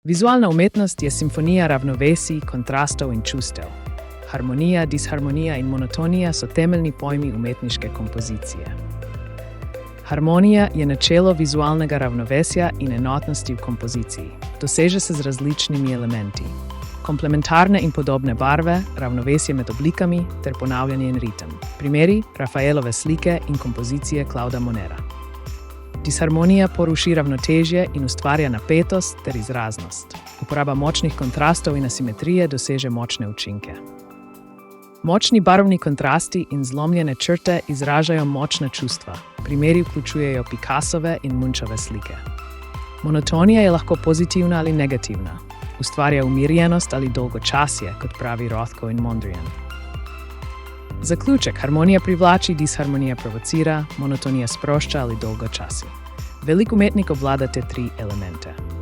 Vizualna umetnost je simfonija ravnovesij, kontrastov in čustev. Harmonija, disharmonija in monotonija so temeljni pojmi umetniške kompozicije. Harmonija je načelo vizualnega ravnovesja in enotnosti v kompoziciji. Doseže se z različnimi elementi. Komplementarne in podobne barve, ravnovesje med oblikami ter ponavljanje in ritem. Primeri Rafaelove slike in kompozicije Clauda Monera. Disharmonija poruši ravnotežje in ustvarja napetost ter izraznost. Uporaba močnih kontrastov in asimetrije doseže močne učinke. Močni barvni kontrasti in zlomljene črte izražajo močna čustva. Primeri vključujejo Picassove in Munchove slike. Monotonija je lahko pozitivna ali negativna. Ustvarja umirjenost ali dolgočasje, kot pravi Rothko in Mondrian. Zaključek: harmonija privlači, disharmonija provocira, monotonija sprošča ali dolgočasi. Velik umetnik obvlada te tri elemente.